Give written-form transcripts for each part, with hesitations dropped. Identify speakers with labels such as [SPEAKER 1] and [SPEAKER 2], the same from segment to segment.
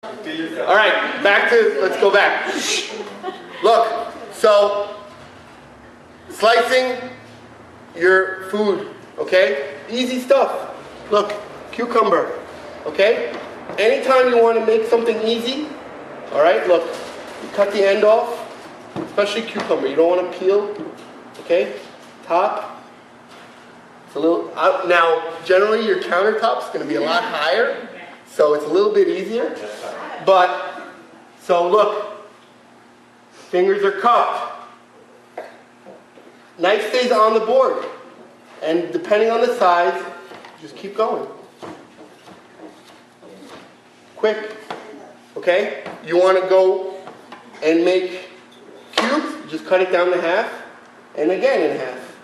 [SPEAKER 1] All right, let's go back. Look, so slicing your food, okay? Easy stuff. Look, cucumber, okay? Anytime you want to make something easy, all right, look, you cut the end off, especially cucumber. You don't want to peel, okay? Top. It's a little, now, generally your countertop's going to be a lot higher, so it's a little bit easier. But, so look, fingers are cupped. Knife stays on the board. And depending on the size, just keep going. Quick, okay? You want to go and make cubes, just cut it down to half, and again in half.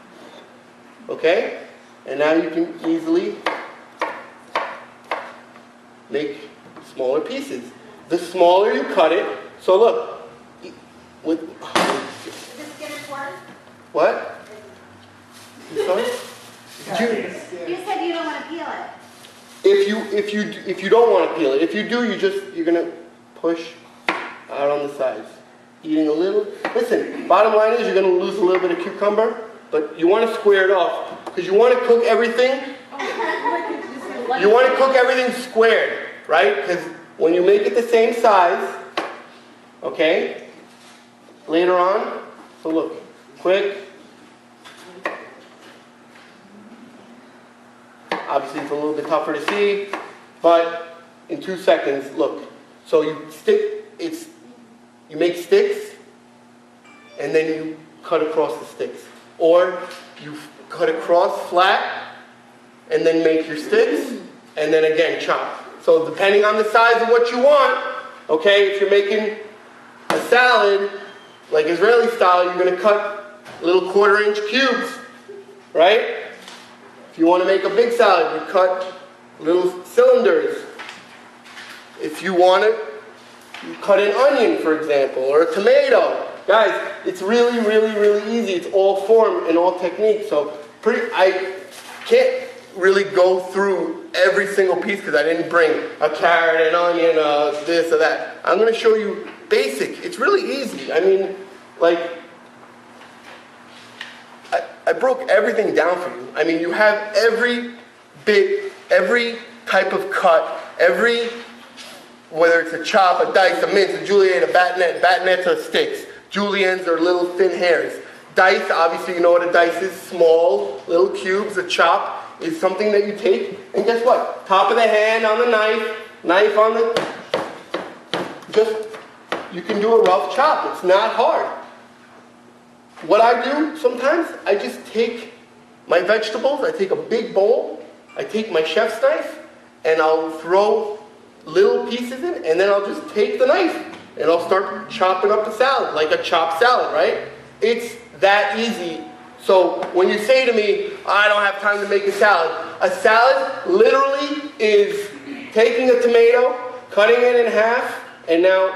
[SPEAKER 1] Okay? And now you can easily make smaller pieces. The smaller you cut it, so look, with
[SPEAKER 2] Is this Guinness work?
[SPEAKER 1] what? You sorry?
[SPEAKER 2] You said you don't want to peel it.
[SPEAKER 1] If you don't want to peel it, if you do, you're gonna push out on the sides, eating a little. Listen, bottom line is you're gonna lose a little bit of cucumber, but you want to square it off because you want to cook everything. You want to cook everything squared, right? Because when you make it the same size, okay, later on, so look, quick. Obviously it's a little bit tougher to see, but in 2 seconds, look. So you make sticks, and then you cut across the sticks. Or you cut across flat, and then make your sticks, and then again chop. So depending on the size of what you want, okay, if you're making a salad, like Israeli style, you're going to cut little 1/4-inch cubes, right? If you want to make a big salad, you cut little cylinders. If you want it, you cut an onion, for example, or a tomato. Guys, it's really, really, really easy. It's all form and all technique. So I can't really go through every single piece because I didn't bring a carrot, an onion, this or that. I'm going to show you basic. It's really easy. I mean, like, I broke everything down for you. I mean, you have every bit, every type of cut, whether it's a chop, a dice, a mince, a julienne, a batonette. Batonets are sticks. Juliennes are little thin hairs. Dice, obviously you know what a dice is, small, little cubes. A chop is something that you take, and guess what? Top of the hand on the knife on the, you can do a rough chop. It's not hard. What I do sometimes, I just take my vegetables, I take a big bowl, I take my chef's knife, and I'll throw little pieces in, and then I'll just take the knife, and I'll start chopping up the salad, like a chopped salad, right? It's that easy. So when you say to me, I don't have time to make a salad literally is taking a tomato, cutting it in half, and now,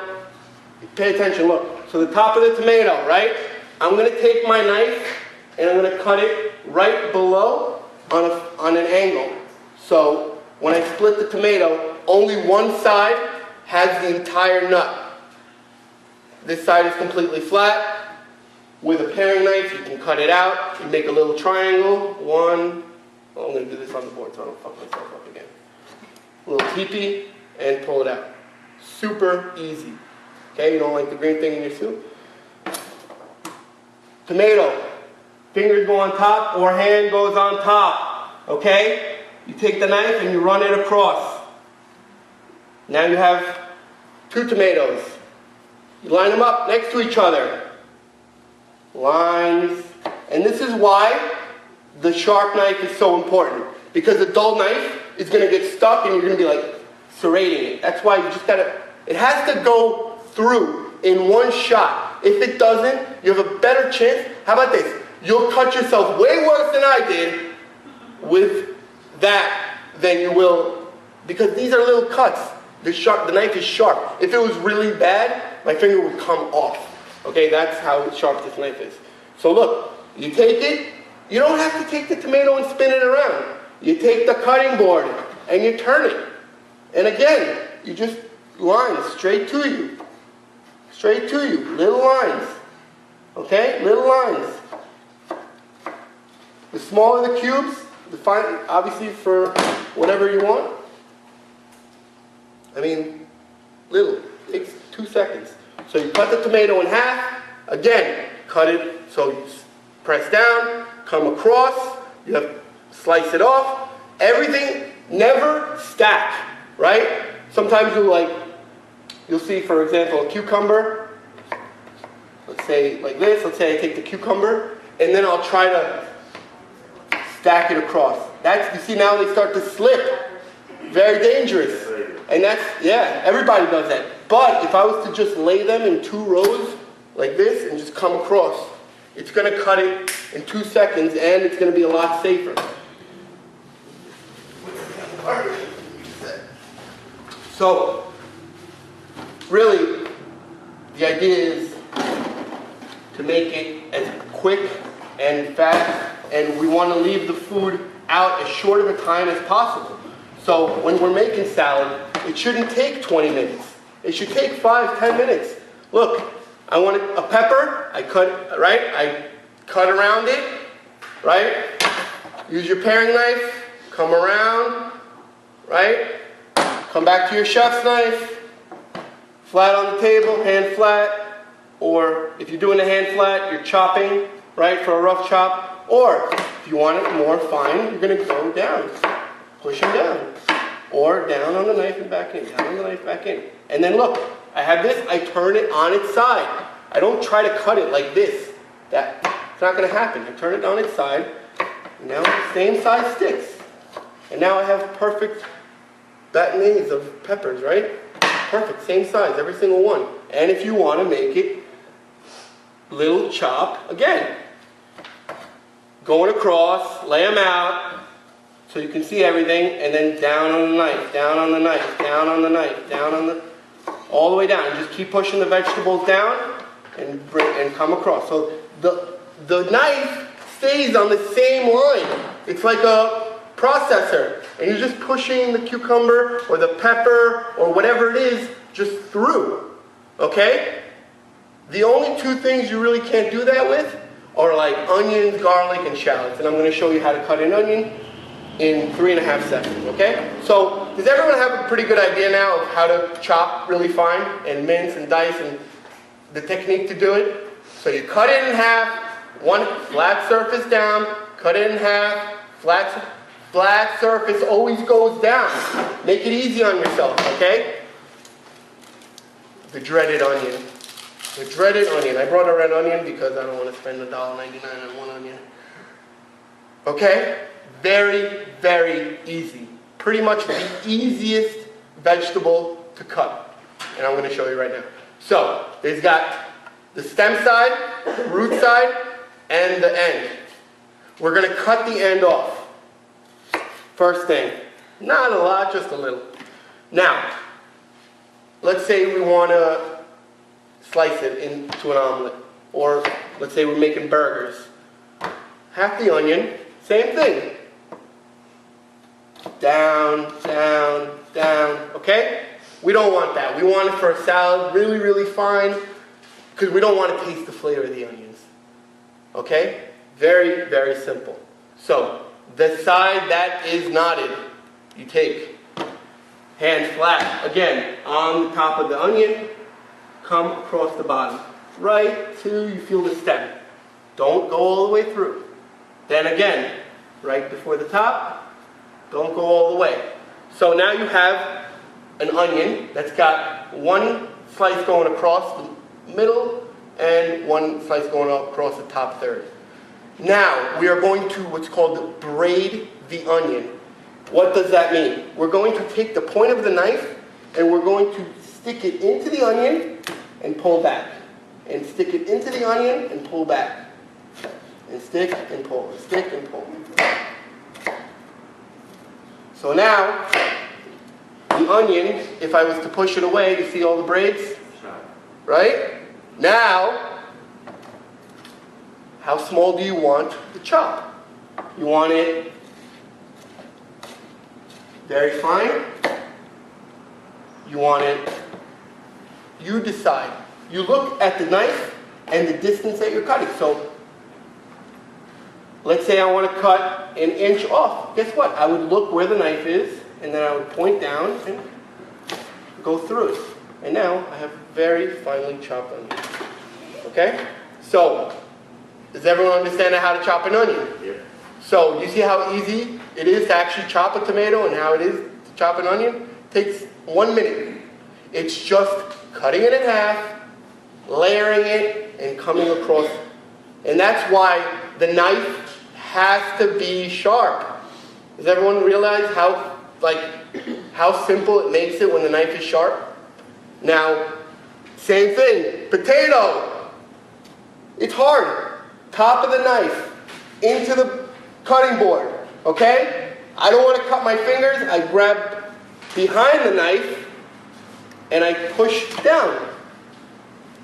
[SPEAKER 1] pay attention, look. So the top of the tomato, right? I'm going to take my knife and I'm going to cut it right below on an angle. So when I split the tomato, only one side has the entire nut. This side is completely flat. With a paring knife, you can cut it out. You make a little triangle. I'm going to do this on the board so I don't fuck myself up again. A little teepee and pull it out. Super easy. Okay, you don't like the green thing in your soup? Tomato, fingers go on top or hand goes on top, okay? You take the knife and you run it across. Now you have 2 tomatoes. You line them up next to each other. Lines. And this is why the sharp knife is so important. Because a dull knife is going to get stuck and you're going to be like serrating it. That's why you just got to, it has to go through in one shot. If it doesn't, you have a better chance. How about this? You'll cut yourself way worse than I did with that than you will, because these are little cuts. The knife is sharp. If it was really bad, my finger would come off. Okay, that's how sharp this knife is. So look, you take it, you don't have to take the tomato and spin it around. You take the cutting board and you turn it. And again, you just lines straight to you. Straight to you. Little lines. Okay? Little lines. The smaller the cubes, the fine, obviously for whatever you want. I mean, little. Takes 2 seconds. So you cut the tomato in half. Again, cut it so you press down, come across. You have to slice it off. Everything never stack, right? Sometimes you'll see, for example, a cucumber. Let's say like this. Let's say I take the cucumber, and then I'll try to stack it across. You see now they start to slip. Very dangerous. And everybody does that. But if I was to just lay them in 2 rows like this and just come across, it's going to cut it in 2 seconds, and it's going to be a lot safer. So, really, the idea is to make it as quick and fast, and we want to leave the food out as short of a time as possible. So when we're making salad, it shouldn't take 20 minutes. It should take 5-10 minutes. Look, I want a pepper. I cut around it, right? Use your paring knife. Come around, right? Come back to your chef's knife. Flat on the table, hand flat. Or if you're doing a hand flat, you're chopping, right, for a rough chop. Or if you want it more fine, you're going to go down. Push them down. Or down on the knife and back in. Down on the knife, back in. And then look, I have this, I turn it on its side. I don't try to cut it like this. It's not going to happen. I turn it on its side. And now the same size sticks. And now I have perfect batanes of peppers, right? Perfect, same size, every single one. And if you want to make it little chop, again, going across, lay them out, so you can see everything, and then down on the knife, down on the knife, down on the knife, down on the, all the way down. Just keep pushing the vegetables down and come across. So the knife stays on the same line. It's like a processor, and you're just pushing the cucumber or the pepper or whatever it is just through, okay? The only 2 things you really can't do that with are like onions, garlic, and shallots, and I'm going to show you how to cut an onion in 3.5 seconds, okay? So, does everyone have a pretty good idea now of how to chop really fine and mince and dice and the technique to do it? So you cut it in half, one flat surface down, cut it in half, flat surface always goes down. Make it easy on yourself, okay? The dreaded onion. The dreaded onion. I brought a red onion because I don't want to spend $1.99 on one onion. Okay? Very, very easy. Pretty much the easiest vegetable to cut. And I'm going to show you right now. So, there's got the stem side, the root side, and the end. We're going to cut the end off. First thing. Not a lot, just a little. Now, let's say we want to slice it into an omelet. Or let's say we're making burgers. Half the onion, same thing. Down, down, down, okay? We don't want that. We want it for a salad, really, really fine, because we don't want to taste the flavor of the onions. Okay? Very, very simple. So, the side that is knotted, you take, hand flat, again, on the top of the onion, come across the bottom, right till you feel the stem. Don't go all the way through. Then again, right before the top, don't go all the way. So now you have an onion that's got one slice going across the middle and one slice going across the top third. Now we are going to what's called braid the onion. What does that mean? We're going to take the point of the knife and we're going to stick it into the onion and pull back. And stick it into the onion and pull back. And stick and pull, stick and pull. So now, the onion, if I was to push it away, you see all the braids? Right? Now, how small do you want the chop? You want it very fine? You want it you decide. You look at the knife and the distance that you're cutting. So let's say I want to cut an inch off. Guess what? I would look where the knife is, and then I would point down and go through it. And now I have very finely chopped onion. Okay? So, does everyone understand how to chop an onion?
[SPEAKER 3] Yeah.
[SPEAKER 1] So, you see how easy it is to actually chop a tomato and how it is to chop an onion? It takes 1 minute. It's just cutting it in half, layering it, and coming across. And that's why the knife has to be sharp. Does everyone realize how simple it makes it when the knife is sharp? Now, same thing, potato. It's hard. Top of the knife into the cutting board, okay? I don't want to cut my fingers. I grab behind the knife and I push down.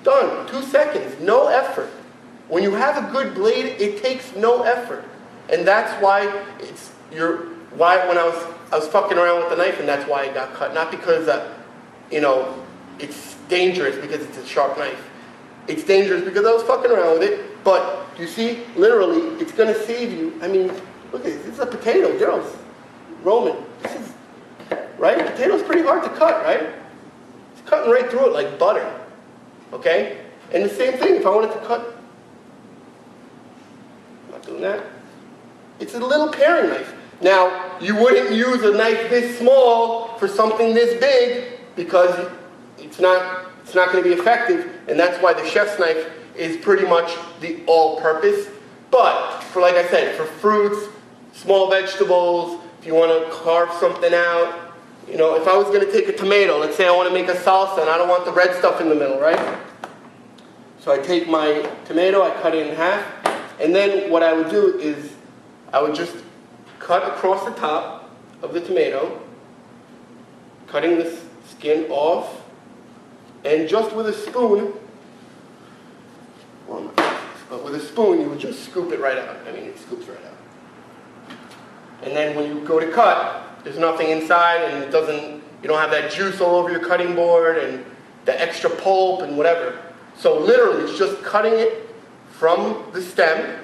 [SPEAKER 1] Done. 2 seconds. No effort. When you have a good blade, it takes no effort. And that's why when I was fucking around with the knife, and that's why it got cut. Not because it's dangerous because it's a sharp knife. It's dangerous because I was fucking around with it. But you see, literally, it's gonna save you. I mean, look at this. This is a potato, girls. Roman. This is right. Potato's pretty hard to cut, right? It's cutting right through it like butter. Okay? And the same thing, if I wanted to cut, I'm not doing that. It's a little paring knife. Now, you wouldn't use a knife this small for something this big because it's not going to be effective, and that's why the chef's knife is pretty much the all-purpose. But, like I said, for fruits, small vegetables, if you want to carve something out, if I was going to take a tomato, let's say I want to make a salsa and I don't want the red stuff in the middle, right? So I take my tomato, I cut it in half, and then what I would do is I would just cut across the top of the tomato, cutting the skin off, and just with a spoon, but with a spoon you would just scoop it right out. I mean, it scoops right out. And then when you go to cut, there's nothing inside, and you don't have that juice all over your cutting board and the extra pulp and whatever. So literally, it's just cutting it from the stem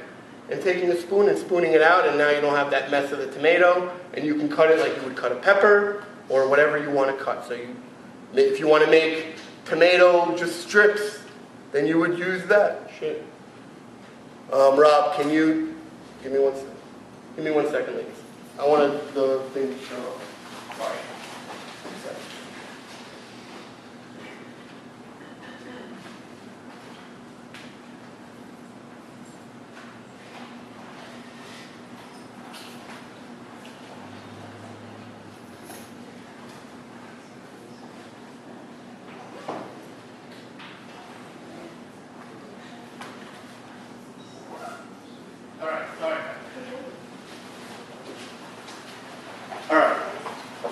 [SPEAKER 1] and taking the spoon and spooning it out, and now you don't have that mess of the tomato, and you can cut it like you would cut a pepper or whatever you want to cut. So if you want to make tomato just strips, then you would use that. Shit. Rob, can you give me 1 second? Give me 1 second, ladies. I want the thing to show up. Sorry. 2 seconds.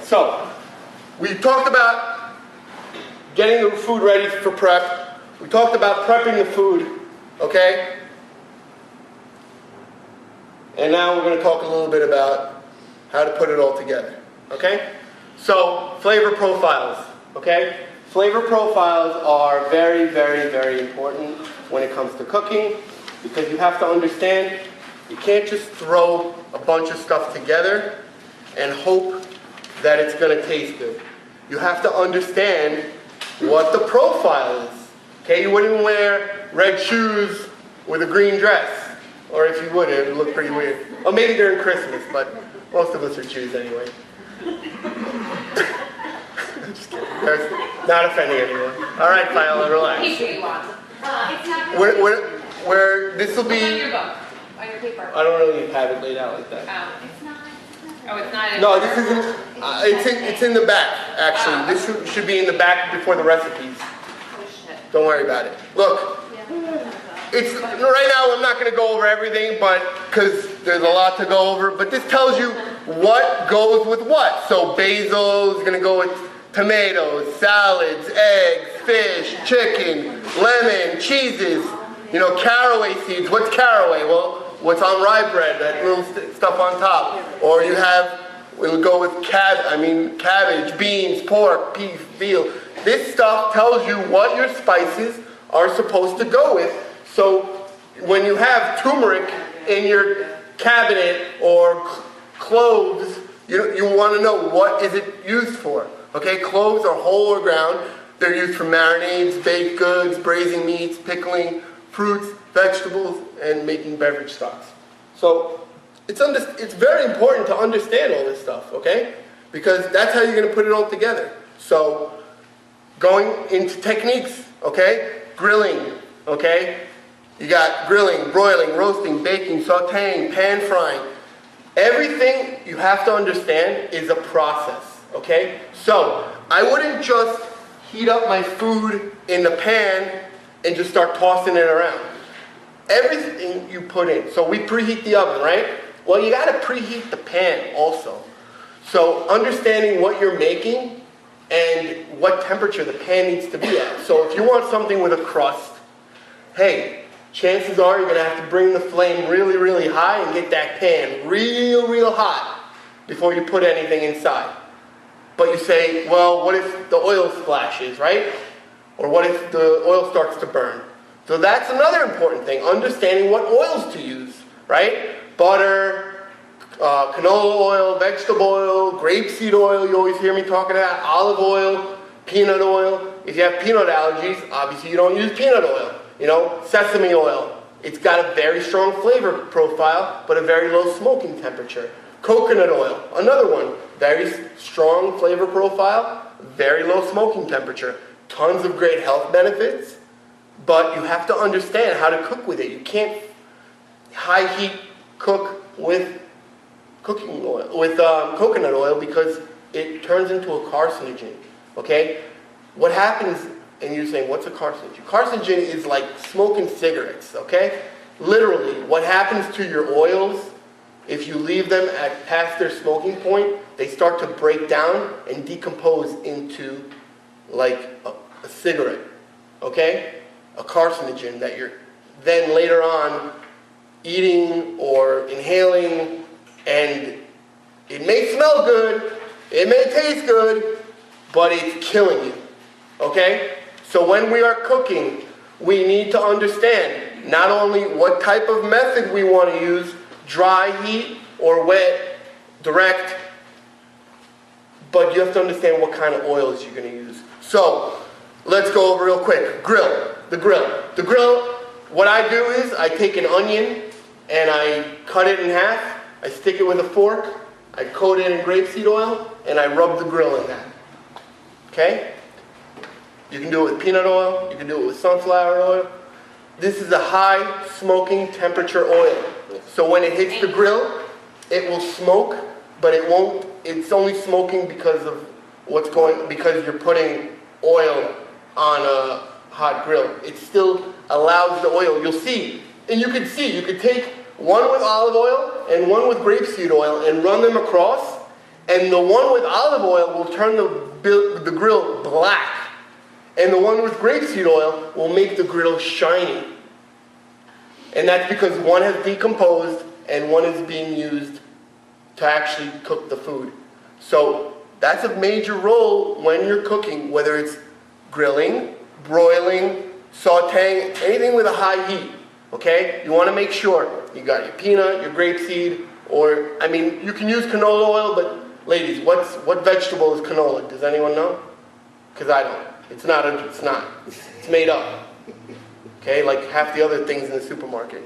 [SPEAKER 1] So, we talked about getting the food ready for prep. We talked about prepping the food, okay? And now we're going to talk a little bit about how to put it all together, okay? So, flavor profiles, okay? Flavor profiles are very, very, very important when it comes to cooking because you have to understand you can't just throw a bunch of stuff together and hope that it's going to taste good. You have to understand what the profile is. Okay, you wouldn't wear red shoes with a green dress. Or if you would, it would look pretty weird. Or maybe during Christmas, but most of us are Jews anyway. Just kidding. Not offending anyone. All right, Viola, relax.
[SPEAKER 2] It's not
[SPEAKER 1] Where this will be...
[SPEAKER 2] on your book, on your paper.
[SPEAKER 1] I don't really have it laid out like that.
[SPEAKER 2] It's not. Oh, it's not in
[SPEAKER 1] No, this isn't. It's in the back, actually. This should be in the back before the recipes.
[SPEAKER 2] Oh, shit.
[SPEAKER 1] Don't worry about it. Look, it's right now. I'm not going to go over everything, but because there's a lot to go over. But this tells you what goes with what. So basil is going to go with tomatoes, salads, eggs, fish, chicken, lemon, cheeses. Caraway seeds. What's caraway? Well, what's on rye bread? That little stuff on top. Or you have. We'll go with cabbage, beans, pork, beef, veal. this stuff tells you what your spices are supposed to go with. So when you have turmeric in your cabinet or cloves, you want to know what is it used for. Okay, cloves are whole or ground. They're used for marinades, baked goods, braising meats, pickling fruits, vegetables, and making beverage stocks. So it's very important to understand all this stuff, okay? Because that's how you're going to put it all together. So going into techniques, okay? Grilling, okay? You got grilling, broiling, roasting, baking, sauteing, pan frying. Everything you have to understand is a process, okay? So I wouldn't just heat up my food in the pan and just start tossing it around. Everything you put in. So we preheat the oven, right? Well, you got to preheat the pan also. So understanding what you're making and what temperature the pan needs to be at. So if you want something with a crust, hey, chances are you're going to have to bring the flame really, really high and get that pan real hot before you put anything inside. But you say, well, what if the oil splashes, right? Or what if the oil starts to burn? So that's another important thing, understanding what oils to use, right? Butter, canola oil, vegetable oil, grapeseed oil, you always hear me talking about, olive oil, peanut oil. If you have peanut allergies, obviously you don't use peanut oil. You know, sesame oil. It's got a very strong flavor profile, but a very low smoking temperature. Coconut oil, another one. Very strong flavor profile, very low smoking temperature. Tons of great health benefits, but you have to understand how to cook with it. You can't high heat cook with cooking oil, with coconut oil, because it turns into a carcinogen, okay? What happens, and you're saying, what's a carcinogen? Carcinogen is like smoking cigarettes, okay? Literally, what happens to your oils, if you leave them past their smoking point, they start to break down and decompose into like a cigarette, okay? A carcinogen that you're then later on eating or inhaling, and it may smell good, it may taste good, but it's killing you, okay? So when we are cooking, we need to understand not only what type of method we want to use, dry heat or wet, direct, but you have to understand what kind of oils you're going to use. So let's go over real quick. The grill, what I do is I take an onion and I cut it in half, I stick it with a fork, I coat it in grapeseed oil, and I rub the grill in that. Okay? You can do it with peanut oil, you can do it with sunflower oil. This is a high smoking temperature oil. So when it hits the grill, it will smoke, but it won't, it's only smoking because of because you're putting oil on a hot grill. It still allows the oil, you'll see, and you could take one with olive oil and one with grapeseed oil and run them across, and the one with olive oil will turn the grill black, and the one with grapeseed oil will make the grill shiny. And that's because one has decomposed and one is being used to actually cook the food. So that's a major role when you're cooking, whether it's grilling, broiling, sauteing, anything with a high heat, okay? You want to make sure you got your peanut, your grapeseed, or, I mean, you can use canola oil, but ladies, what vegetable is canola? Does anyone know? Because I don't. It's not. It's made up. Okay, like half the other things in the supermarket.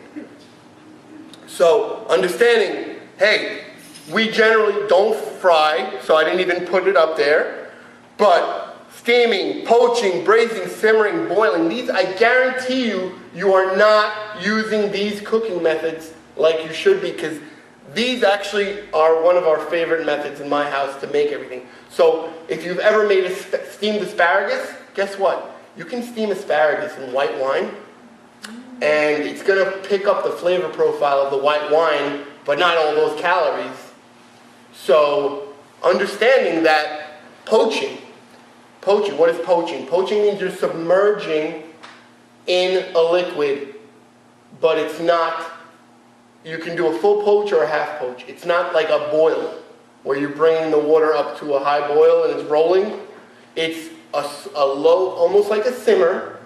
[SPEAKER 1] So, understanding, hey, we generally don't fry, so I didn't even put it up there, but steaming, poaching, braising, simmering, boiling, these, I guarantee you are not using these cooking methods like you should be, because these actually are one of our favorite methods in my house to make everything. So, if you've ever made steamed asparagus, guess what? You can steam asparagus in white wine, and it's going to pick up the flavor profile of the white wine, but not all those calories. So, understanding that poaching, what is poaching? Poaching means you're submerging in a liquid, but it's not, you can do a full poach or a half poach. It's not like a boil, where you're bringing the water up to a high boil and it's rolling. It's a low, almost like a simmer,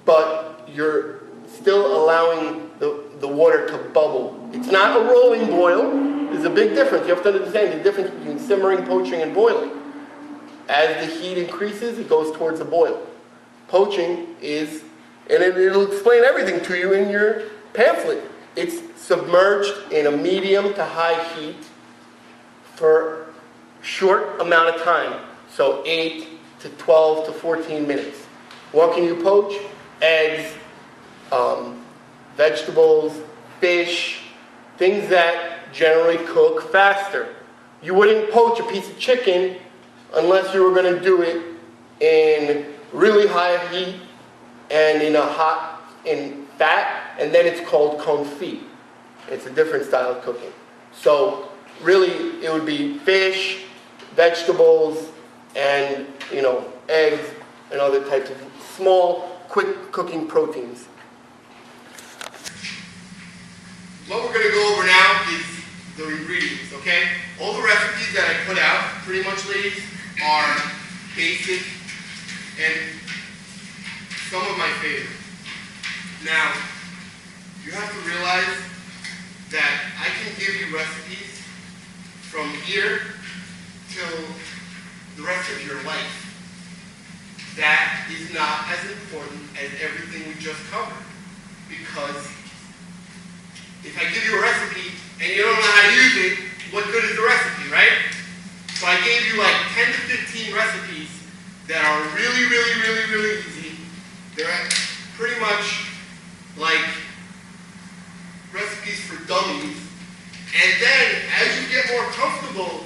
[SPEAKER 1] but you're still allowing the water to bubble. It's not a rolling boil. There's a big difference. You have to understand the difference between simmering, poaching, and boiling. As the heat increases, it goes towards a boil. Poaching is, and it'll explain everything to you in your pamphlet. It's submerged in a medium to high heat for a short amount of time. So 8 to 12 to 14 minutes. What can you poach? Eggs, vegetables, fish, things that generally cook faster. You wouldn't poach a piece of chicken unless you were going to do it in really high heat and in fat, and then it's called confit. It's a different style of cooking. So really, it would be fish, vegetables, and eggs and other types of small, quick cooking proteins. What we're going to go over now is the ingredients, okay? All the recipes that I put out, pretty much, ladies, are basic and some of my favorites. Now, you have to realize that I can give you recipes from here till the rest of your life. That is not as important as everything we just covered. Because if I give you a recipe and you don't know how to use it, what good is the recipe, right? So I gave you like 10 to 15 recipes that are really, really, really, really easy. They're pretty much like recipes for dummies. And then as you get more comfortable,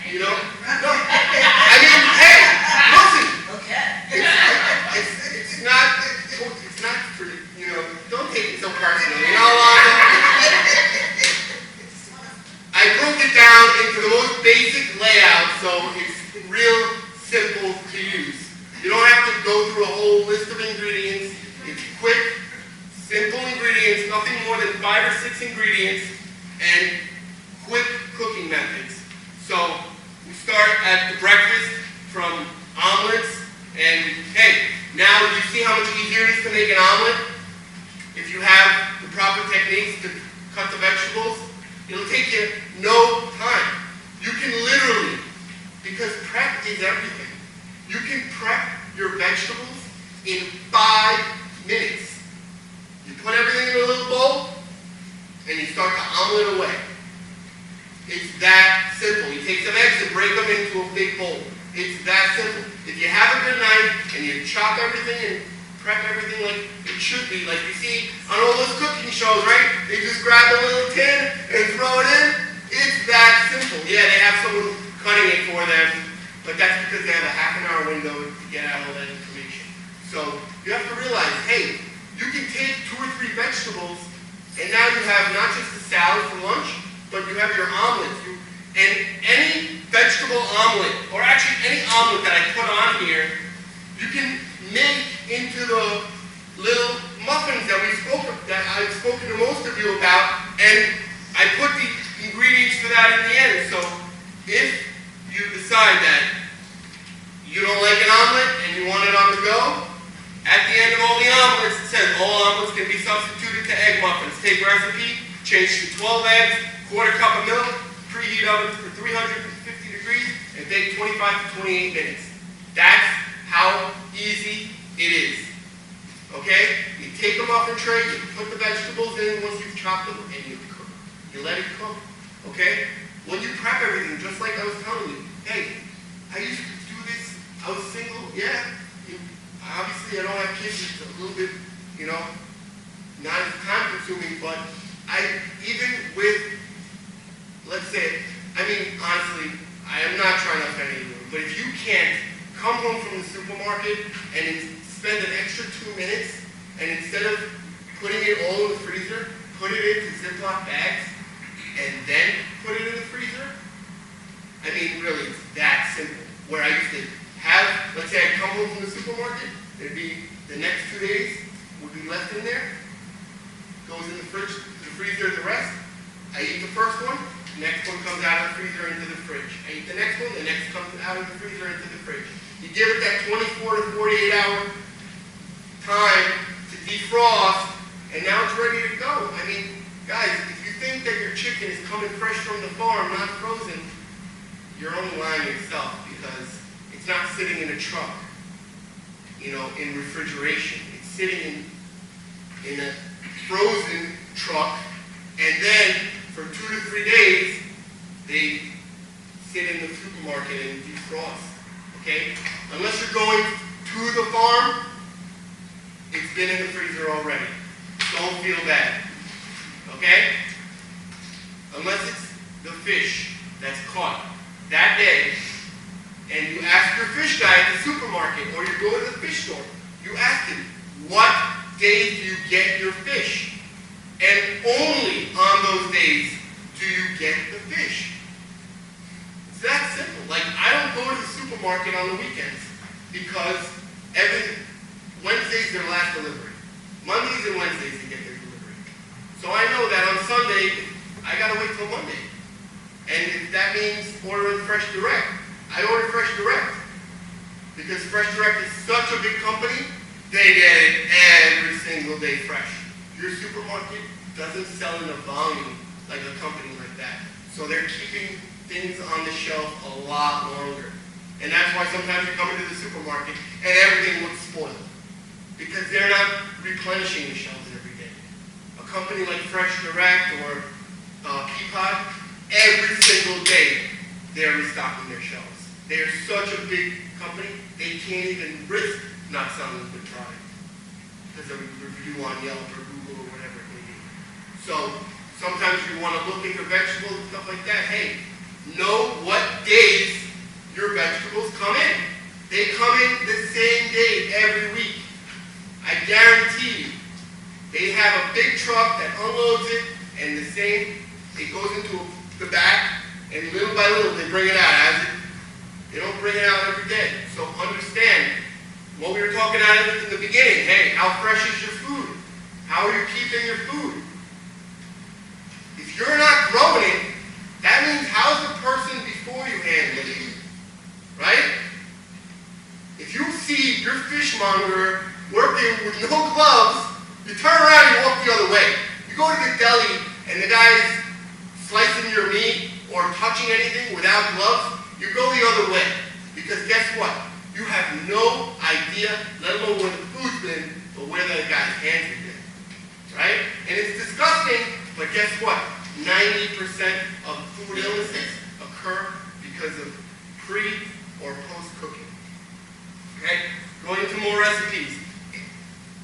[SPEAKER 1] no, I mean, hey, listen.
[SPEAKER 3] Okay.
[SPEAKER 1] It's not for, don't take it so personally. I broke it down into the most basic layout, so it's real simple to use. You don't have to go through a whole list of ingredients. It's quick, simple ingredients, nothing more than 5 or 6 ingredients, and quick cooking methods. So we start at the breakfast from omelets, and hey, now you see how much easier it is to make an omelet? If you have the proper techniques to cut the vegetables, it'll take you no time. You can literally, because prep is everything, you can prep your vegetables in 5 minutes. You put everything in a little bowl, and you start to omelet away. It's that simple. You take some eggs and break them into a big bowl. It's that simple. If you have a good knife and you chop everything and prep everything like it should be, like you see on all those cooking shows, right? They just grab a little tin and throw it in. It's that simple. Yeah, they have someone cutting it for them, but that's because they have a half-an-hour window to get out all that information. So you have to realize, hey, you can take 2 or 3 vegetables, and now you have not just a salad for lunch, but you have your omelets. And any vegetable omelet, or actually any omelet that I put on here, you can make into the little muffins that I've spoken to most of you about, and I put the ingredients for that in the end. So if you decide that you don't like an omelet and you want it on the go, at the end of all the omelets, it says all omelets can be substituted to egg muffins. Take recipe, change to 12 eggs, 1/4 cup of milk, preheat oven for 350 degrees, and bake 25 to 28 minutes. That's how easy it is. Okay? You take a muffin tray, you put the vegetables in once you've chopped them, and you cook. You let it cook. Okay? When you prep everything, just like I was telling you, hey, I used to do this, I was single, yeah. Obviously, I don't have kids, it's a little bit, not as time consuming, but even with, let's say, honestly, I am not trying to offend anyone, but if you can't come home from the supermarket and spend an extra 2 minutes, and instead of putting it all in the freezer, put it into Ziploc bags, and then put it in the freezer, really, it's that simple. Where I used to have, let's say I come home from the supermarket, it'd be the next 2 days would be left in there, goes in the fridge, the freezer, the rest. I eat the first one, the next one comes out of the freezer into the fridge. I eat the next one, the next comes out of the freezer into the fridge. You give it that 24 to 48 hour time to defrost, and now it's ready to go. I mean, guys, if you think that your chicken is coming fresh from the farm, not frozen, you're only lying to yourself, because it's not sitting in a truck, you know, in refrigeration. It's sitting in a frozen truck, and then for 2 to 3 days, they sit in the supermarket and defrost, okay? Unless you're going to the farm, it's been in the freezer already. Don't feel bad, okay? Unless it's the fish that's caught that day, and you ask your fish guy at the supermarket, or you go to the fish store, you ask him, what days do you get your fish? And only on those days do you get the fish. It's that simple. Like, I don't go to the supermarket on the weekends, because Wednesday's their last delivery. Mondays and Wednesdays they get their delivery. So I know that on Sunday, I gotta wait till Monday. And if that means ordering Fresh Direct, I order Fresh Direct. Because Fresh Direct is such a big company, they get it every single day fresh. Your supermarket doesn't sell in a volume like a company like that. So they're keeping things on the shelf a lot longer. And that's why sometimes you come into the supermarket and everything looks spoiled, because they're not replenishing the shelves every day. A company like Fresh Direct or Peapod, every single day they're restocking their shelves. They are such a big company, they can't even risk not selling a good product because of a review on Yelp or Google or whatever it may be. So sometimes you want to look into vegetables and stuff like that. Hey, know what days your vegetables come in. They come in the same day every week. I guarantee you. They have a big truck that unloads it, and it goes into the back, and little by little they bring it out. They don't bring it out every day. So understand what we were talking about in the beginning. Hey, how fresh is your food? How are you keeping your food? If you're not growing it, that means how's the person before you handling it? Right? If you see your fishmonger working with no gloves, you turn around and you walk the other way. You go to the deli and the guy's slicing your meat or touching anything without gloves, you go the other way. Because guess what? You have no idea, let alone where the food's been, but where that guy's hands have been. Right? And it's disgusting, but guess what? 90% of food illnesses occur because of pre- or post-cooking. Okay? Going into more recipes.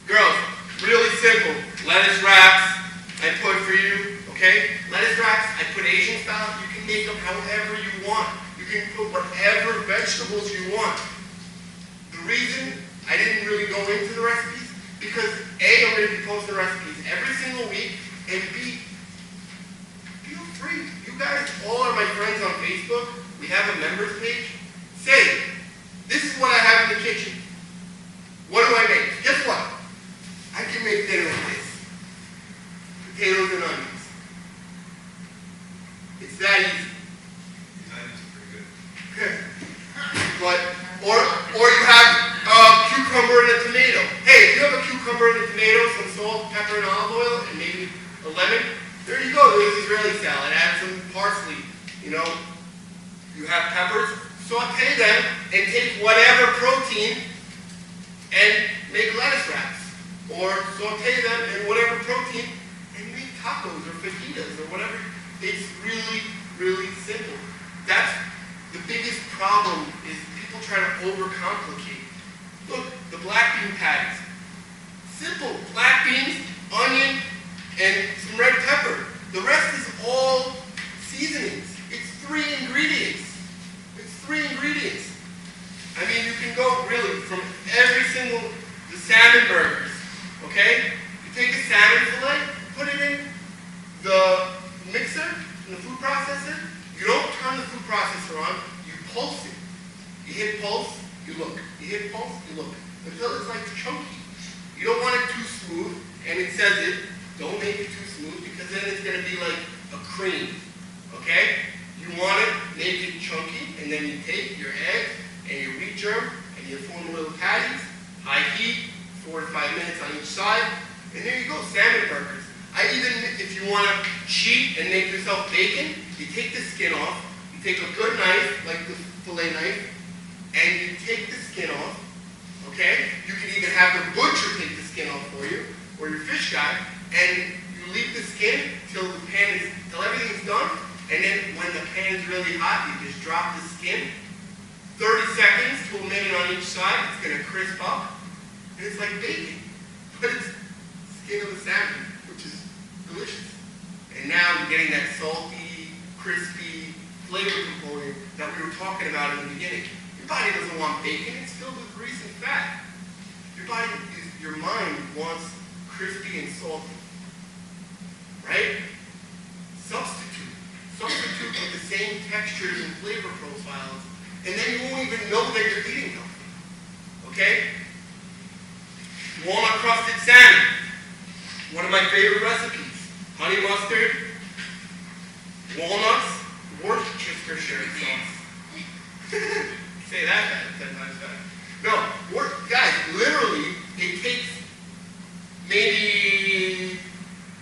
[SPEAKER 1] Girls, really simple. Lettuce wraps, I put for you, okay? Lettuce wraps, I put Asian style. You can make them however you want. You can put whatever vegetables you want. The reason I didn't really go into the recipes, because A, I'm going to be posting recipes every single week, and B, feel free. You guys all are my friends on Facebook. We have a members page. Say, this is what I have in the kitchen. What do I make? Guess what? I can make dinner with this. Potatoes and onions. It's that easy.
[SPEAKER 3] The onions are pretty good.
[SPEAKER 1] But, or you have a cucumber and a tomato. Hey, if you have a cucumber and a tomato, some salt, pepper, and olive oil, and maybe a lemon, there you go. There's Israeli salad. Add some parsley. You know, you have peppers. Saute them and take whatever protein and make lettuce wraps. Or saute them in whatever protein and make tacos or fajitas or whatever. It's really, really simple. That's the biggest problem, is people try to overcomplicate. Look, the black bean patties. Simple. Black beans, onion, and some red pepper. The rest is all seasonings. It's 3 ingredients. I mean, you can go really from every single, the salmon burgers, okay? You take a salmon fillet, put it in the mixer, in the food processor. You don't turn the food processor on, you pulse it. You hit pulse, you look. You hit pulse, you look. Until it's like chunky. You don't want it too smooth, and it says it, don't make it too smooth, because then it's gonna be like a cream, okay? You want it, make it chunky, and then you take your egg and you regerm, and you form little patties, high heat, 4 to 5 minutes on each side, and there you go, salmon burgers. If you want to cheat and make yourself bacon, you take the skin off, you take a good knife, like the fillet knife, and you take the skin off, okay? You can even have the butcher take the skin off for you, or your fish guy, and you leave the skin till everything's done, and then when the pan's really hot, you just drop the skin, 30 seconds to a minute on each side, it's going to crisp up, and it's like bacon, but it's skin of a salmon, which is delicious. And now you're getting that salty, crispy flavor component that we were talking about in the beginning. Your body doesn't want bacon, it's filled with grease and fat. Your mind wants crispy and salty. Right? Substitute with the same textures and flavor profiles, and then you won't even know that you're eating healthy. Okay? Walnut crusted salmon. One of my favorite recipes. Honey mustard, walnuts, Worcestershire sauce. Say that 10 times fast. No, guys, literally, it takes maybe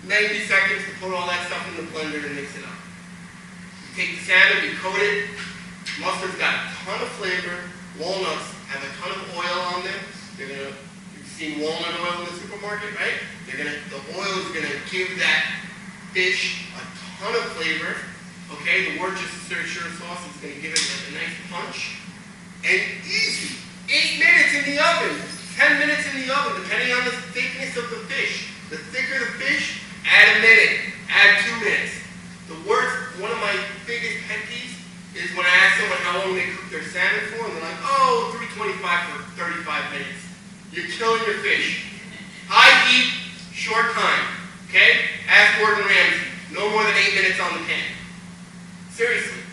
[SPEAKER 1] 90 seconds to put all that stuff in the blender and mix it up. You take the salmon, you coat it. Mustard's got a ton of flavor. Walnuts have a ton of oil on them. You've seen walnut oil in the supermarket, right? The oil is gonna give that fish a ton of flavor. Okay, the Worcestershire sauce is gonna give it a nice punch. And easy, 8 minutes in the oven, 10 minutes in the oven, depending on the thickness of the fish. The thicker the fish, add a minute, add 2 minutes. One of my biggest pet peeves is when I ask someone how long they cook their salmon for, and they're like, oh, 325 for 35 minutes. You're killing your fish. High heat, short time. Okay? Ask Gordon Ramsay. No more than 8 minutes on the pan. Seriously.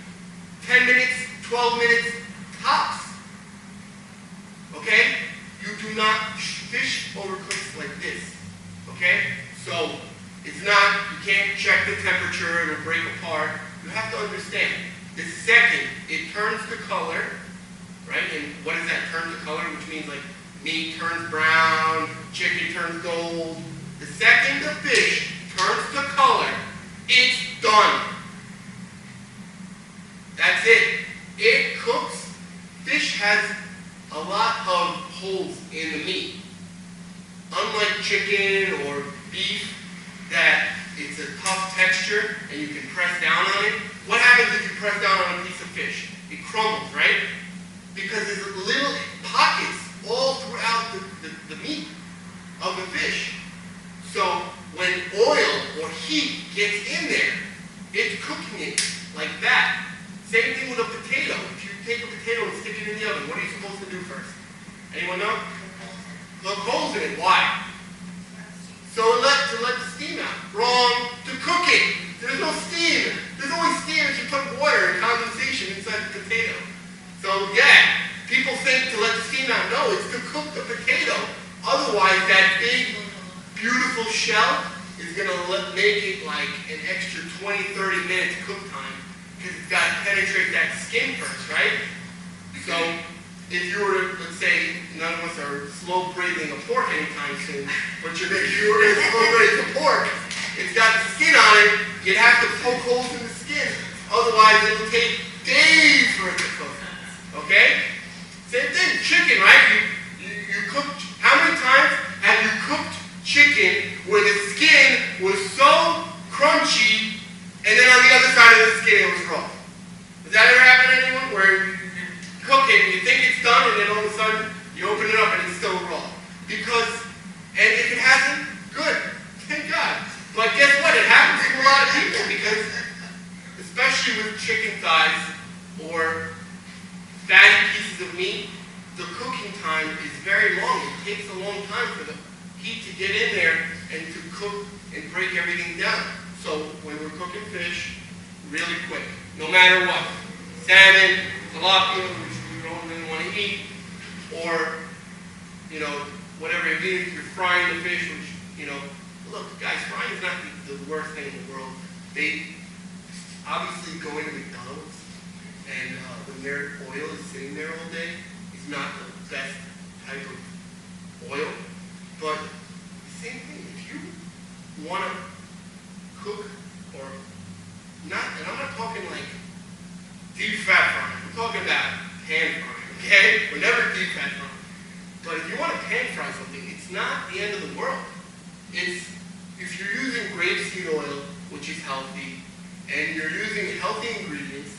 [SPEAKER 1] 10 minutes, 12 minutes, tops. Okay? You do not, fish overcooks like this. Okay? So, it's not, you can't check the temperature, it'll break apart. You have to understand, the second it turns to color, right? And what does that turn to color? Which means like meat turns brown, chicken turns gold. The second the fish turns to color, it's done. That's it. It cooks. Fish has a lot of holes in the meat. Unlike chicken or beef, that it's a tough texture and you can press down on it. What happens if you press down on a piece of fish? It crumbles, right? Because there's little pockets all throughout the meat of the fish. So when oil or heat gets in there, it's cooking it like that. Same thing with a potato. If you take a potato and stick it in the oven, what are you supposed to do first? Anyone know? Plug holes in it. Why? So to let the steam out. Wrong. To cook it. There's no steam. There's only steam if you put water and condensation inside the potato. So yeah, people think to let the steam out. No, it's to cook the potato. Otherwise, that big, beautiful shell is going to make it like an extra 20, 30 minutes cook time because it's got to penetrate that skin first, right? So if you were to, let's say, none of us are slow braising a pork anytime soon, but if you were going to slow braise a pork, it's got the skin on it, you'd have to poke holes in the skin. Otherwise, it'll take days for it to cook. Okay? Same thing, chicken, right? You cooked, how many times have you cooked chicken where the skin was so crunchy, and then on the other side of the skin it was raw? Does that ever happen to anyone? Where you cook it and you think it's done, and then all of a sudden you open it up and it's still raw. And if it hasn't, good, thank God. But guess what? It happens to a lot of people because, especially with chicken thighs or fatty pieces of meat, the cooking time is very long. It takes a long time for the heat to get in there and to cook and break everything down. So when we're cooking fish, really quick, no matter what, salmon, tilapia, which we don't really want to eat, or, whatever it is, you're frying the fish, which, look, guys, frying is not the worst thing in the world. They obviously go into McDonald's, and when their oil is sitting there all day, it's not the best type of oil. But the same thing, if you want to cook or not, and I'm not talking like deep fat frying, I'm talking about pan frying, okay? We're never deep fat frying. But if you want to pan fry something, it's not the end of the world. It's, if you're using grapeseed oil, which is healthy, and you're using healthy ingredients,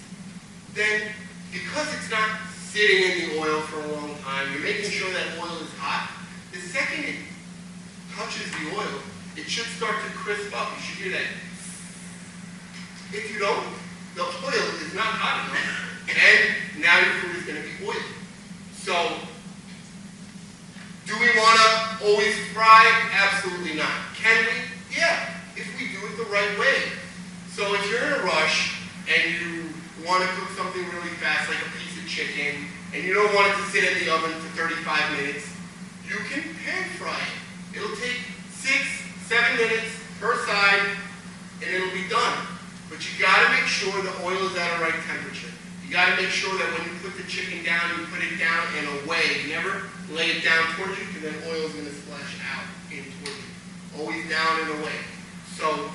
[SPEAKER 1] then because it's not sitting in the oil for a long time, you're making sure that oil is hot. The second it touches the oil, it should start to crisp up. You should hear that. If you don't, the oil is not hot enough, and now your food is going to be oily. So, do we want to always fry? Absolutely not. Can we? Yeah, if we do it the right way. So if you're in a rush and you want to cook something really fast, like a piece of chicken, and you don't want it to sit in the oven for 35 minutes, you can pan fry it. It'll take 6-7 minutes per side, and it'll be done. But you got to make sure the oil is at a right temperature. You got to make sure that when you put the chicken down, you put it down and away. You never lay it down towards you, because then oil is going to splash out in towards you. Always down and away. So,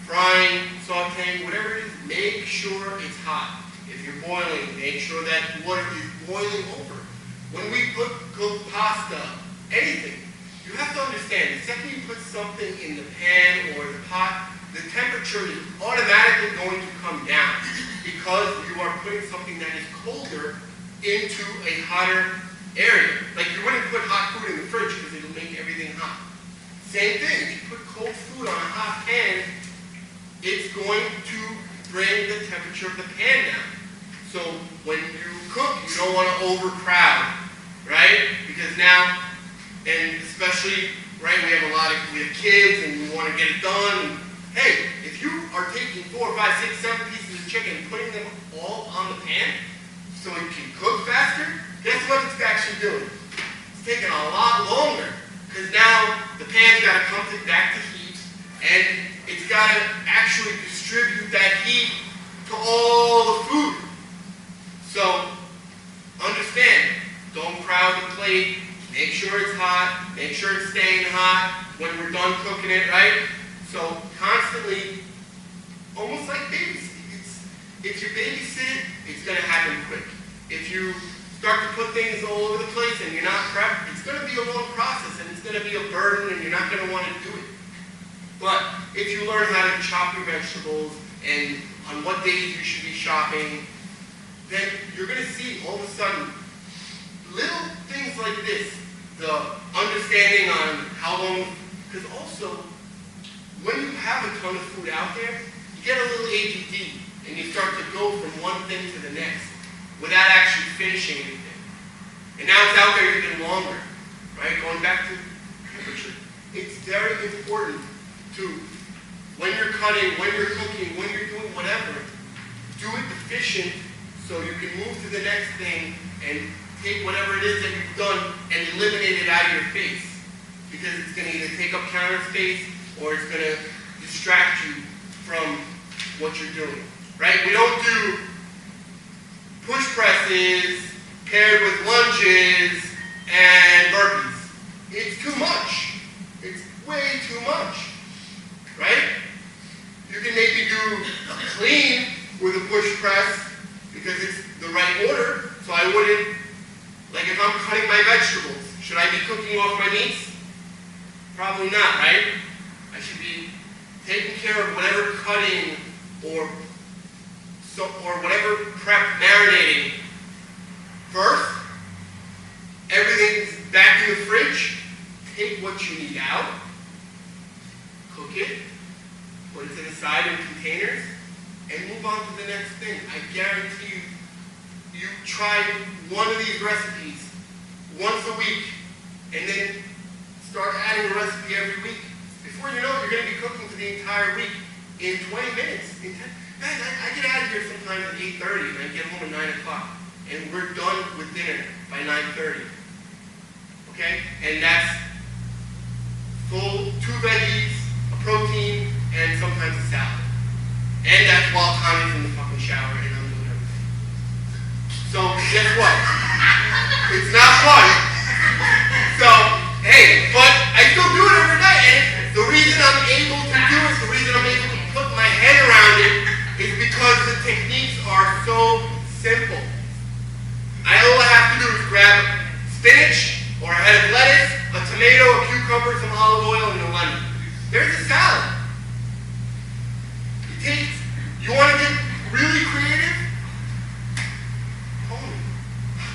[SPEAKER 1] frying, sauteing, whatever it is, make sure it's hot. If you're boiling, make sure that water is boiling over. When we cook pasta, anything, you have to understand, the second you put something in the pan or the pot, the temperature is automatically going to come down, because you are putting something that is colder into a hotter area. Like, you wouldn't put hot food in the fridge because it'll make everything hot. Same thing, if you put cold food on a hot pan, it's going to bring the temperature of the pan down. So when you cook, you don't want to overcrowd, right? Because now, and especially, right, we have kids and we want to get it done. Hey, if you are taking 4, 5, 6, 7 pieces of chicken and putting them all on the pan so it can cook faster, guess what it's actually doing? It's taking a lot longer, because now the pan's got to come back to heat, and it's got to actually distribute that heat to all the food. So, understand, don't crowd the plate, make sure it's hot, make sure it's staying hot when we're done cooking it, right? So, constantly, almost like babysitting. If you babysit, it's going to happen quick. If you start to put things all over the place and you're not prepped, it's going to be a long process, and it's going to be a burden, and you're not going to want to do it. But if you learn how to chop your vegetables and on what days you should be shopping, then you're going to see all of a sudden little things like this, the understanding on how long, because also when you have a ton of food out there, you get a little ADD and you start to go from one thing to the next without actually finishing anything. And now it's out there even longer, right? Going back to temperature. It's very important to, when you're cutting, when you're cooking, when you're doing whatever, do it efficient so you can move to the next thing and take whatever it is that you've done and eliminate it out of your face. Because it's going to either take up counter space or it's going to distract you from what you're doing, right? We don't do push presses paired with lunges and burpees. It's too much. It's way too much, right? You can maybe do clean with a push press because it's the right order. So I wouldn't, like if I'm cutting my vegetables, should I be cooking off my meats? Probably not, right? I should be taking care of whatever cutting or whatever prep marinating first. Everything's back in the fridge. Take what you need out, cook it, put it to the side in containers, and move on to the next thing. I guarantee you, you try one of these recipes once a week, and then start adding a recipe every week. Before you know it, you're going to be cooking for the entire week in 20 minutes. Guys, I get out of here sometimes at 8:30, and I get home at 9 o'clock, and we're done with dinner by 9:30. Okay? And that's full 2 veggies, a protein, and sometimes a salad. And that's while Tommy's in the fucking shower and I'm doing everything. So guess what? It's not fun. So, hey, but I still do it every day. And the reason I'm able to do it, the reason I'm able to put my head around it, is because the techniques are so simple. All I have to do is grab spinach, or a head of lettuce, a tomato, a cucumber, some olive oil, and a lemon. There's a salad. You want to get really creative? I'll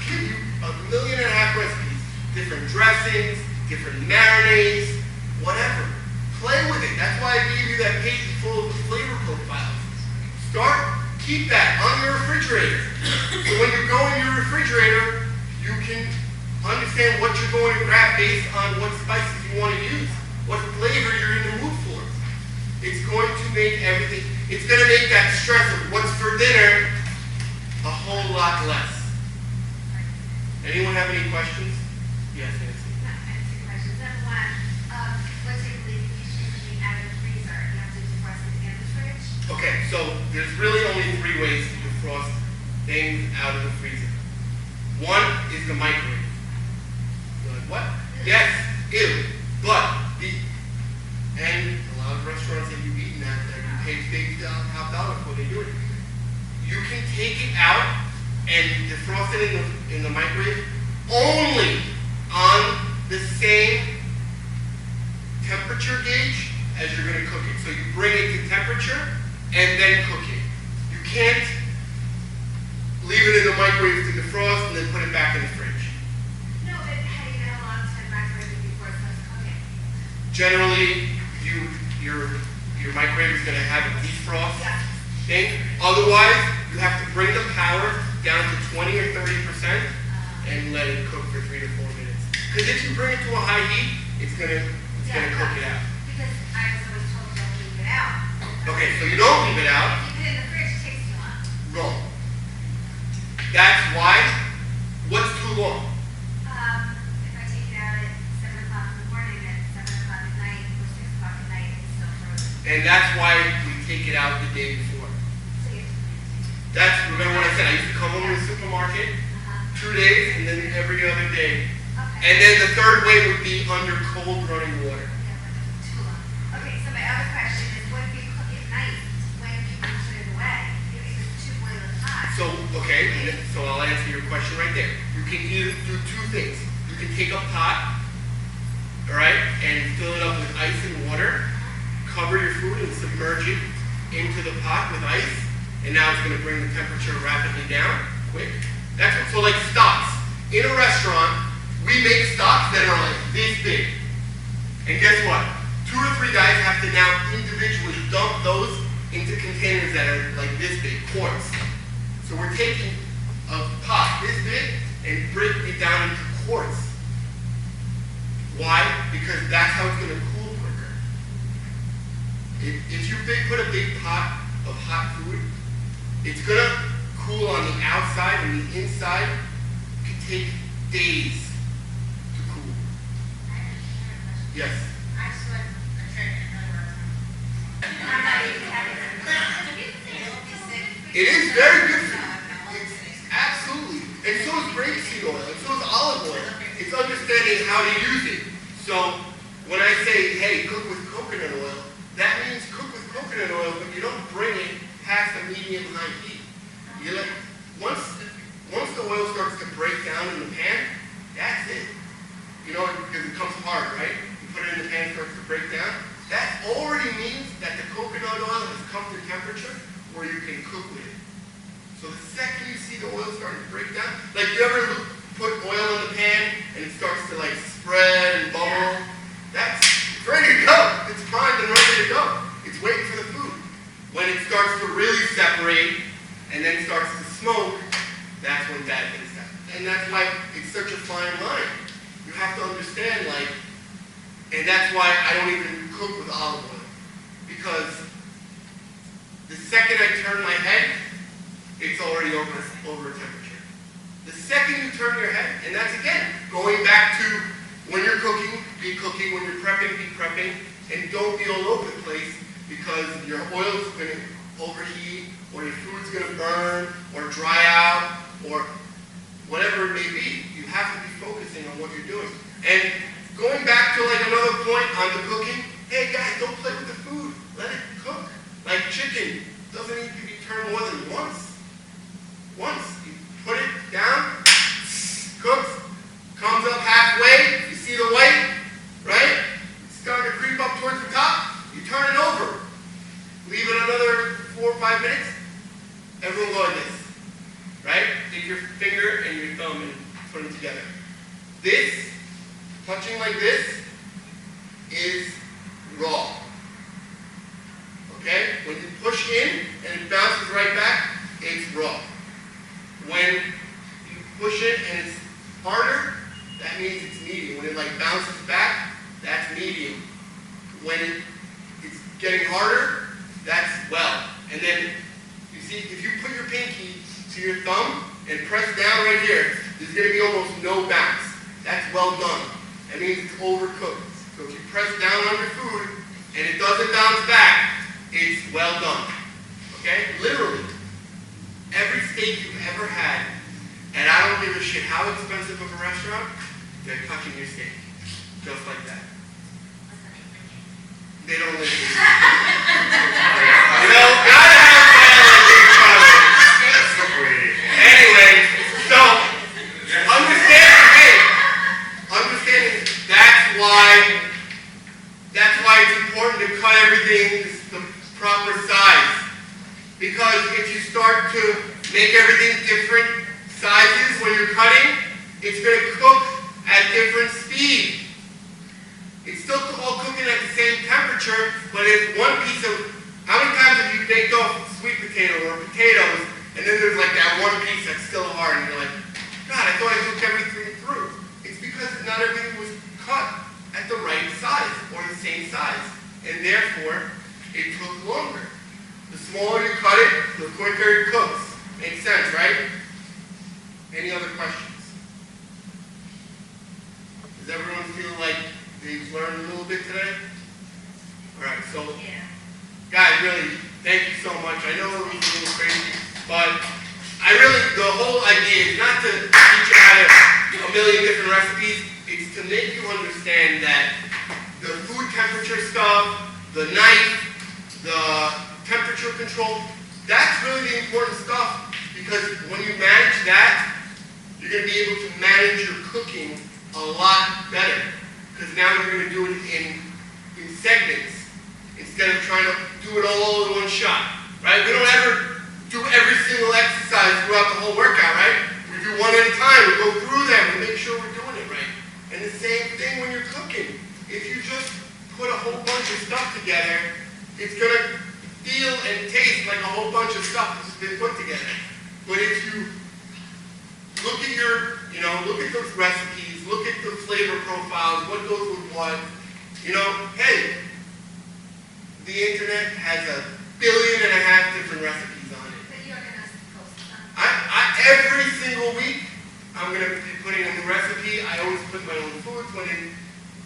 [SPEAKER 1] give you 1.5 million recipes. Different dressings, different marinades, whatever. Play with it. That's why I gave you that page full of the flavor profiles. Keep that on your refrigerator. So when you go in your refrigerator, you can understand what you're going to grab based on what spices you want to use, what flavor you're in the mood for. It's going to make everything, it's going to make that stress of what's for dinner a whole lot less. Anyone have any questions? Yes, Nancy.
[SPEAKER 4] I have 2 questions. Number 1, what typically you should out of the freezer? You have to defrost it in the fridge?
[SPEAKER 1] Okay, so there's really only 3 ways to defrost things out of the freezer. One is the microwave. You're like, what? Yes, ew. But and a lot of restaurants that you've eaten at that you pay big $1 for, they do it. You can take it out and defrost it in the microwave only on the same temperature gauge as you're going to cook it. So you bring it to temperature and then cook it. You can't leave it in the microwave to defrost and then put it back in the fridge.
[SPEAKER 4] No, but how do you know how long to microwave it before it starts cooking?
[SPEAKER 1] Generally, your microwave is going to have a defrost thing. Otherwise, you have to bring the power down to 20 or 30% and let it cook for 3 to 4 minutes. Because if you bring it to a high heat, it's gonna cook it out.
[SPEAKER 4] Because I was always told don't leave it out.
[SPEAKER 1] Okay, so you don't leave it out.
[SPEAKER 4] If you put it in the fridge, it takes too long.
[SPEAKER 1] Wrong. That's why. What's too long?
[SPEAKER 4] If I take it out at 7 o'clock in the morning, at 7 o'clock at night, or 6 o'clock at night, it's still frozen.
[SPEAKER 1] And that's why we take it out the day before.
[SPEAKER 4] So you have to
[SPEAKER 1] That's, remember what I said, I used to come home to the supermarket 2 days and then every other day.
[SPEAKER 4] Okay.
[SPEAKER 1] And then the third way would be under cold running water.
[SPEAKER 4] Yeah, but it's too long. Okay, so my other question is, what if you cook at night? When can you put it away? If it's too boiling hot?
[SPEAKER 1] So, okay, so I'll answer your question right there. You can either do 2 things. You can take a pot, all right, and fill it up with ice and water, cover your food and submerge it into the pot with ice, and now it's going to bring the temperature rapidly down, quick. That's what, so like stocks. In a restaurant, we make stocks that are like this big. And guess what? 2 or 3 guys have to now individually dump those into containers that are like this big, quarts. So we're taking a pot this big and breaking it down into quarts. Why? Because that's how it's going to cool quicker. If you put a big pot of hot food, it's going to cool on the outside, and the inside could take days to cool. Yes?
[SPEAKER 4] I just want a trick in other words. I'm not even having it.
[SPEAKER 1] It is very good for you. It's absolutely. And so is grapeseed oil, and so is olive oil. It's understanding how to use it. So when I say, hey, cook with coconut oil, that means cook with coconut oil, but you don't bring it past a medium-high heat. You let, once the oil starts to break down in the pan, that's it. You know, because it comes hard, right? You put it in the pan, it starts to break down. That already means that the coconut oil has come to temperature where you can cook with it. So the second you see the oil starting to break down, like you ever put oil in the pan and it starts to like spread and bubble, that's ready to go. It's primed and ready to go. It's waiting for the food. When it starts to really separate and then starts to smoke, that's when bad things happen. And that's why it's such a fine line. You have to understand, like, and that's why I don't even cook with olive oil. Because the second I turn my head, it's already over temperature. The second you turn your head, and that's again, going back to when you're cooking, be cooking. When you're prepping, be prepping. And don't be all over the place because your oil's going to overheat, or your food's going to burn, or dry out, or whatever it may be. You have to be focusing on what you're doing. And going back to like another point on the cooking, hey guys, don't play with the food. Let it cook. Like chicken doesn't need to be turned more than once. Once. You put it down, cooks, comes up halfway, you see the white, right? It's starting to creep up towards the top, you turn it over. Leave it another 4 or 5 minutes, everyone go like this, right? Take your finger and your thumb and put them together. This, touching like this, is raw. Okay? When you push in and it bounces right back, it's raw. When you push it and it's harder, that means it's medium. When it like bounces back, that's medium. When it's getting harder, that's well. And then, you see, if you put your pinky to your thumb and press down right here, there's going to be almost no bounce. That's well done. That means it's overcooked. So if you press down on your food and it doesn't bounce back, it's well done. Okay? Literally. Every steak you've ever had, and I don't give a shit how expensive of a restaurant, they're touching your steak. Just like that. They don't listen. You know, gotta have fun like each other. Anyway, so, understanding that's why it's important to cut everything the proper size. Because if you start to make everything different sizes when you're cutting, it's going to cook at different speed. It's still all cooking at the same temperature, but if one piece of, how many times have you baked off sweet potato or potatoes, and then there's like that one piece that's still hard, and you're like, God, I thought I cooked everything through. It's because not everything was cut at the right size or the same size, and therefore it took longer. The smaller you cut it, the quicker it cooks. Makes sense, right? Any other questions? Does everyone feel like they've learned a little bit today? All right, so guys, really, thank you so much. I know it was a little crazy, but the whole idea is not to teach you how to do a million different recipes. It's to make you understand that the food temperature stuff, the knife, the temperature control, that's really the important stuff, because when you manage that, you're going to be able to manage your cooking a lot better, because now you're going to do it in segments instead of trying to do it all in one shot, right? We don't ever do every single exercise throughout the whole workout, right? We do one at a time, we go through them and make sure we're doing it right. And the same thing when you're cooking. If you just put a whole bunch of stuff together, it's going to feel and taste like a whole bunch of stuff that's been put together. But if you look at look at those recipes, look at the flavor profiles, what goes with what, hey, the internet has 1.5 billion different recipes on it.
[SPEAKER 4] But you're going to post them.
[SPEAKER 1] Every single week, I'm going to be putting in the recipe. I always put my own foods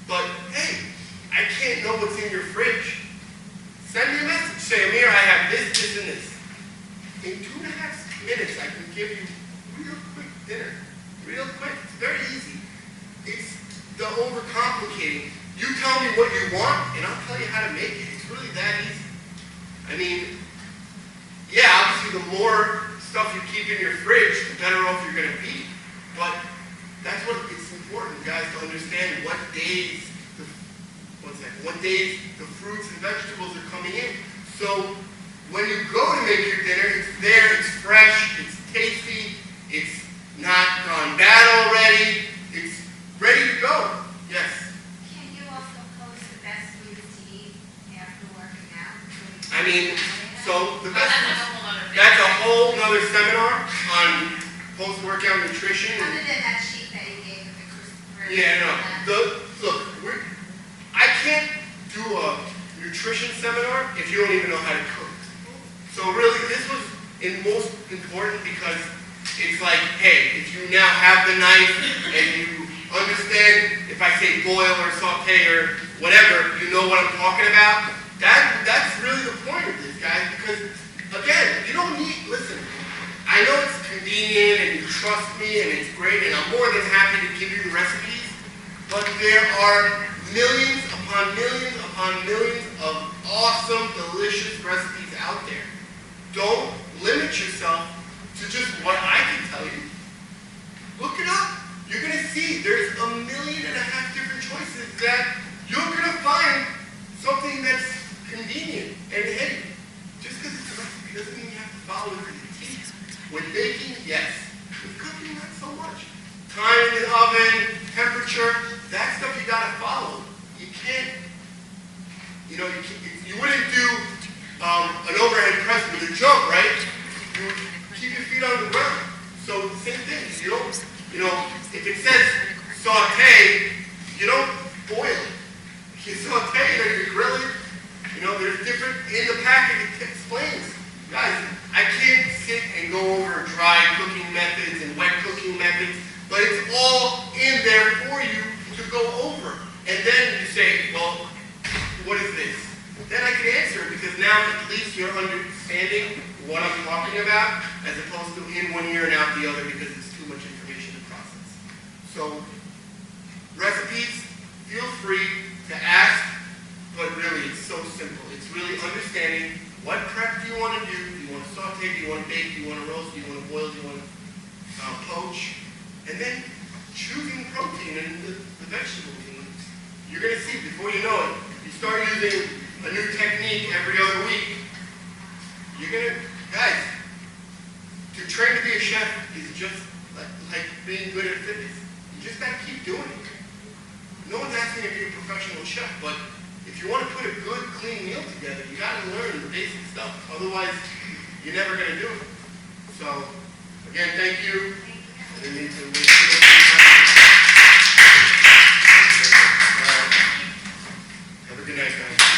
[SPEAKER 1] but hey, I can't know what's in your fridge. Send me a message. Say, Amir, I have this, this, and this. In 2.5 minutes, I can give you real quick dinner. Real quick. It's very easy. It's the overcomplicating. You tell me what you want, and I'll tell you how to make it. It's really that easy. I mean, yeah, obviously the more stuff you keep in your fridge, the better off you're going to be. But that's what it's important, guys, to understand what days the fruits and vegetables are coming in. So when you go to make your dinner, it's there, it's fresh, it's tasty, it's not gone bad already, it's ready to go. Yes?
[SPEAKER 4] Can you also post the best foods to eat after working out?
[SPEAKER 1] I mean, so the best that's a whole nother seminar on post-workout nutrition.
[SPEAKER 4] Other than that sheet that you gave of the Christopher.
[SPEAKER 1] Yeah, no. I can't do a nutrition seminar if you don't even know how to cook. So really, this was most important because it's like, hey, if you now have the knife and you understand if I say boil or saute or whatever, you know what I'm talking about. That's really the point of this, guys. Because again, you don't need. Listen, I I know it's convenient and you trust me and it's great and I'm more than happy to give you the recipes, but there are millions upon millions of awesome, delicious recipes out there. Don't limit yourself to just what I can tell you. Look it up. You're going to see there's 1.5 million different choices that you're going to find something that's convenient. And hey, just because it's a recipe doesn't mean you have to follow it to the T. With baking, yes. With cooking, not so much. Time in the oven, temperature, that stuff you got to follow. You can't, you wouldn't do an overhead press with a jump, right? You keep your feet on the ground. So the same thing. If it says saute, you don't boil it. You saute it or you grill it. There's different, in the packet it explains. Guys, I can't sit and go over dry cooking methods and wet cooking methods, but it's all in there for you to go over. And then you say, well, what is this? Then I can answer it because now at least you're understanding what I'm talking about as opposed to in one ear and out the other because it's too much information to process. So, recipes, feel free to ask, but really it's so simple. It's really understanding what prep do you want to do. Do you want to saute? Do you want to bake? Do you want to roast? Do you want to boil? Do you want to poach? And then choosing protein and the vegetables. You're going to see before you know it, you start using a new technique every other week, you're going to, guys, to train to be a chef is just like being good at fitness. You just got to keep doing it. No one's asking you to be a professional chef, but if you want to put a good, clean meal together, you got to learn the basic stuff. Otherwise, you're never going to do it. So, again, thank you. I didn't need to waste too much time. Have a good night, guys.